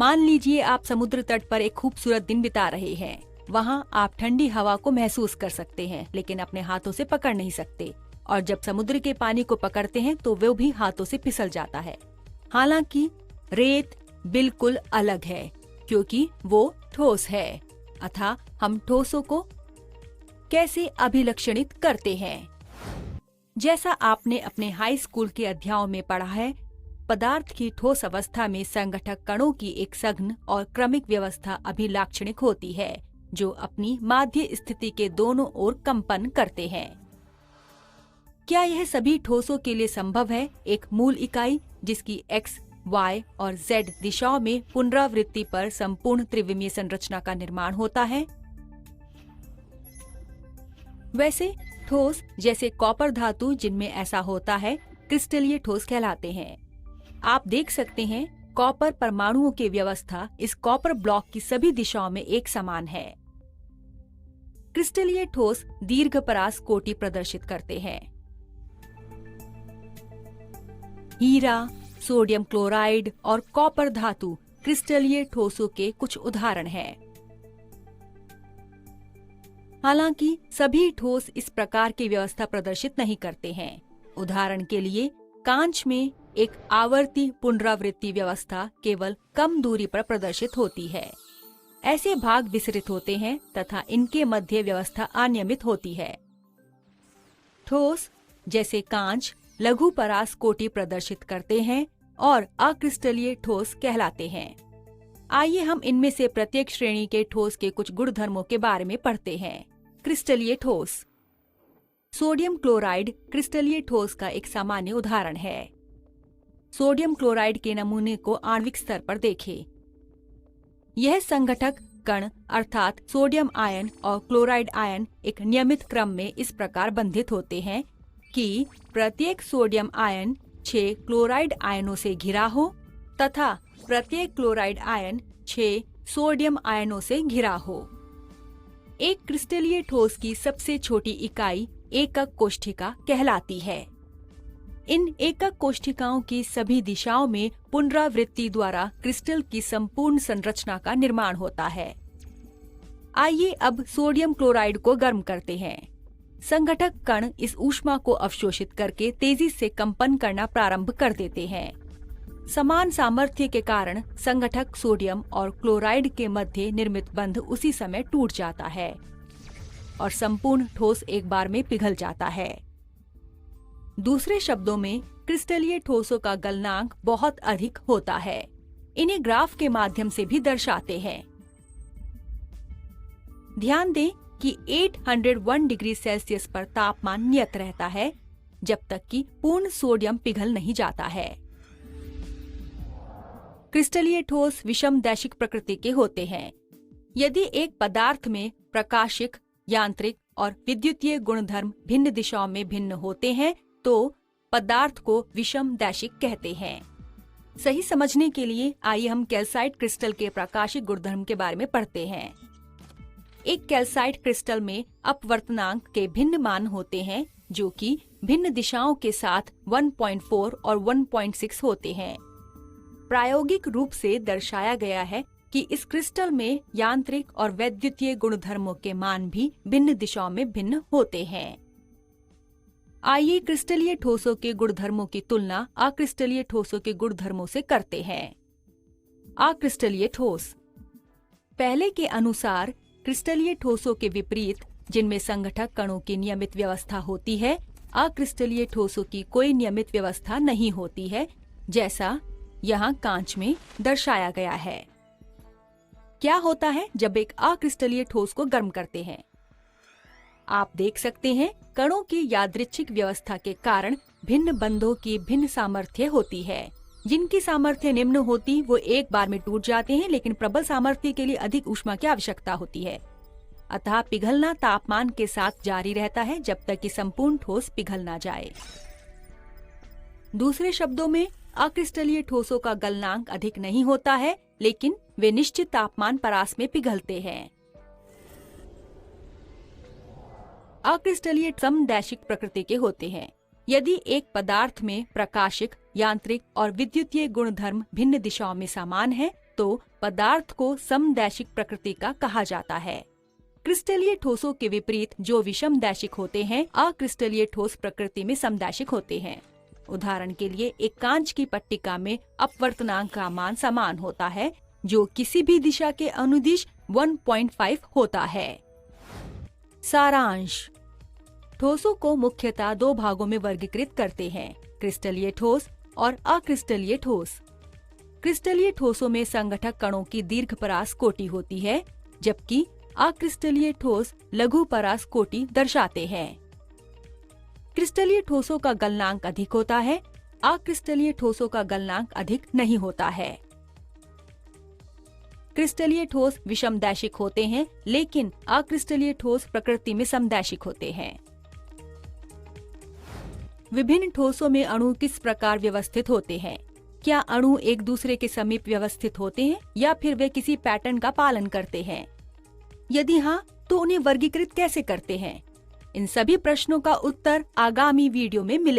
मान लीजिए आप समुद्र तट पर एक खूबसूरत दिन बिता रहे हैं। वहाँ आप ठंडी हवा को महसूस कर सकते हैं, लेकिन अपने हाथों से पकड़ नहीं सकते। और जब समुद्र के पानी को पकड़ते हैं तो वो भी हाथों से फिसल जाता है। हालांकि रेत बिल्कुल अलग है, क्योंकि वो ठोस है। अतः हम ठोसों को कैसे अभिलक्षणित करते हैं? जैसा आपने अपने हाई स्कूल के अध्यायों में पढ़ा है, पदार्थ की ठोस अवस्था में संगठक कणों की एक सघन और क्रमिक व्यवस्था अभिलाक्षणिक होती है, जो अपनी माध्य स्थिति के दोनों ओर कंपन करते हैं। क्या यह सभी ठोसों के लिए संभव है? एक मूल इकाई जिसकी x, y और z दिशाओं में पुनरावृत्ति पर संपूर्ण त्रिविमीय संरचना का निर्माण होता है। वैसे ठोस जैसे कॉपर धातु जिनमें ऐसा होता है, क्रिस्टलीय ठोस कहलाते हैं। आप देख सकते हैं कॉपर परमाणुओं की व्यवस्था इस कॉपर ब्लॉक की सभी दिशाओं में एक समान है। क्रिस्टलीय ठोस दीर्घ परास कोटि प्रदर्शित करते हैं। हीरा, सोडियम क्लोराइड और कॉपर धातु क्रिस्टलीय ठोसों के कुछ उदाहरण हैं। हालांकि सभी ठोस इस प्रकार की व्यवस्था प्रदर्शित नहीं करते हैं। उदाहरण के लिए कांच में एक आवर्ती पुनरावृत्ति व्यवस्था केवल कम दूरी पर प्रदर्शित होती है। ऐसे भाग विसरित होते हैं तथा इनके मध्य व्यवस्था अनियमित होती है। ठोस जैसे कांच लघु परास कोटि प्रदर्शित करते हैं और अक्रिस्टलीय ठोस कहलाते हैं। आइए हम इनमें से प्रत्येक श्रेणी के ठोस के कुछ गुणधर्मों के बारे में पढ़ते हैं। क्रिस्टलीय ठोस। सोडियम क्लोराइड क्रिस्टलीय ठोस का एक सामान्य उदाहरण है। सोडियम क्लोराइड के नमूने को आणविक स्तर पर देखें। यह संघटक कण अर्थात सोडियम आयन और क्लोराइड आयन एक नियमित क्रम में इस प्रकार बंधित होते हैं कि प्रत्येक सोडियम आयन 6 क्लोराइड आयनों से घिरा हो तथा प्रत्येक क्लोराइड आयन 6 सोडियम आयनों से घिरा हो। एक क्रिस्टलीय ठोस की सबसे छोटी इकाई एकक कोष्ठिका कहलाती है। इन एकक कोष्ठिकाओं की सभी दिशाओं में पुनरावृत्ति द्वारा क्रिस्टल की संपूर्ण संरचना का निर्माण होता है। आइए अब सोडियम क्लोराइड को गर्म करते हैं। संघटक कण इस ऊष्मा को अवशोषित करके तेजी से कंपन करना प्रारंभ कर देते हैं। समान सामर्थ्य के कारण संघटक सोडियम और क्लोराइड के मध्य निर्मित बंध उसी समय टूट जाता है और संपूर्ण ठोस एक बार में पिघल जाता है। दूसरे शब्दों में क्रिस्टलीय ठोसों का गलनांक बहुत अधिक होता है। इन्हें ग्राफ के माध्यम से भी दर्शाते हैं। ध्यान दें कि 801 डिग्री सेल्सियस पर तापमान नियत रहता है जब तक कि पूर्ण सोडियम पिघल नहीं जाता है। क्रिस्टलीय ठोस विषमदैशिक प्रकृति के होते हैं। यदि एक पदार्थ में प्रकाशिक, यांत्रिक और विद्युतीय गुणधर्म भिन्न दिशाओं में भिन्न होते हैं तो पदार्थ को विषमदैशिक कहते हैं। सही समझने के लिए आइए हम कैल्साइट क्रिस्टल के प्रकाशिक गुणधर्म के बारे में पढ़ते हैं। एक कैल्साइट क्रिस्टल में अपवर्तनांक के भिन्न मान होते हैं जो कि भिन्न दिशाओं के साथ 1.4 और 1.6 होते हैं। प्रायोगिक रूप से दर्शाया गया है कि इस क्रिस्टल में यांत्रिक और वैद्युतीय गुणधर्मों के मान भी भिन्न दिशाओं में भिन्न होते हैं। आइए क्रिस्टलीय ठोसों के गुणधर्मों की तुलना अक्रिस्टलीय ठोसों के गुणधर्मों से करते हैं। अक्रिस्टलीय ठोस। पहले के अनुसार क्रिस्टलीय ठोसों के विपरीत, जिनमें संघटक कणों की नियमित व्यवस्था होती है, अक्रिस्टलीय ठोसों की कोई नियमित व्यवस्था नहीं होती है, जैसा यहाँ कांच में दर्शाया गया है। क्या होता है जब एक अक्रिस्टलीय ठोस को गर्म करते हैं? आप देख सकते हैं कणों की यादृच्छिक व्यवस्था के कारण भिन्न बंधों की भिन्न सामर्थ्य होती है। जिनकी सामर्थ्य निम्न होती वो एक बार में टूट जाते हैं, लेकिन प्रबल सामर्थ्य के लिए अधिक ऊष्मा की आवश्यकता होती है। अतः पिघलना तापमान के साथ जारी रहता है जब तक कि संपूर्ण ठोस पिघल ना जाए। दूसरे शब्दों में अक्रिस्टलीय ठोसों का गलनांक अधिक नहीं होता है, लेकिन वे निश्चित तापमान परास में पिघलते हैं। अक्रिस्टलीय समदैशिक प्रकृति के होते हैं। यदि एक पदार्थ में प्रकाशिक, यांत्रिक और विद्युतीय गुणधर्म भिन्न दिशाओं में समान है तो पदार्थ को समदैशिक प्रकृति का कहा जाता है। क्रिस्टलीय ठोसों के विपरीत जो विषमदैशिक होते हैं, अक्रिस्टलीय ठोस प्रकृति में समदैशिक होते हैं। उदाहरण के लिए एक कांच की पट्टिका में अपवर्तनांक का मान समान होता है, जो किसी भी दिशा के अनुदिश 1.5 होता है। सारांश। ठोसों को मुख्यतः दो भागों में वर्गीकृत करते हैं, क्रिस्टलीय ठोस और अक्रिस्टलीय ठोस। क्रिस्टलीय ठोसों में संगठक कणों की दीर्घ परास कोटि होती है, जबकि अक्रिस्टलीय ठोस लघु परास कोटि दर्शाते हैं। क्रिस्टलीय ठोसों का गलनांक अधिक होता है, अक्रिस्टलीय ठोसों का गलनांक अधिक नहीं होता है। क्रिस्टलीय ठोस विषमदैशिक होते हैं, लेकिन अक्रिस्टलीय ठोस प्रकृति में समदैशिक होते हैं। विभिन्न ठोसों में अणु किस प्रकार व्यवस्थित होते हैं? क्या अणु एक दूसरे के समीप व्यवस्थित होते हैं या फिर वे किसी पैटर्न का पालन करते हैं? यदि हाँ, तो उन्हें वर्गीकृत कैसे करते हैं? इन सभी प्रश्नों का उत्तर आगामी वीडियो में मिलेगा।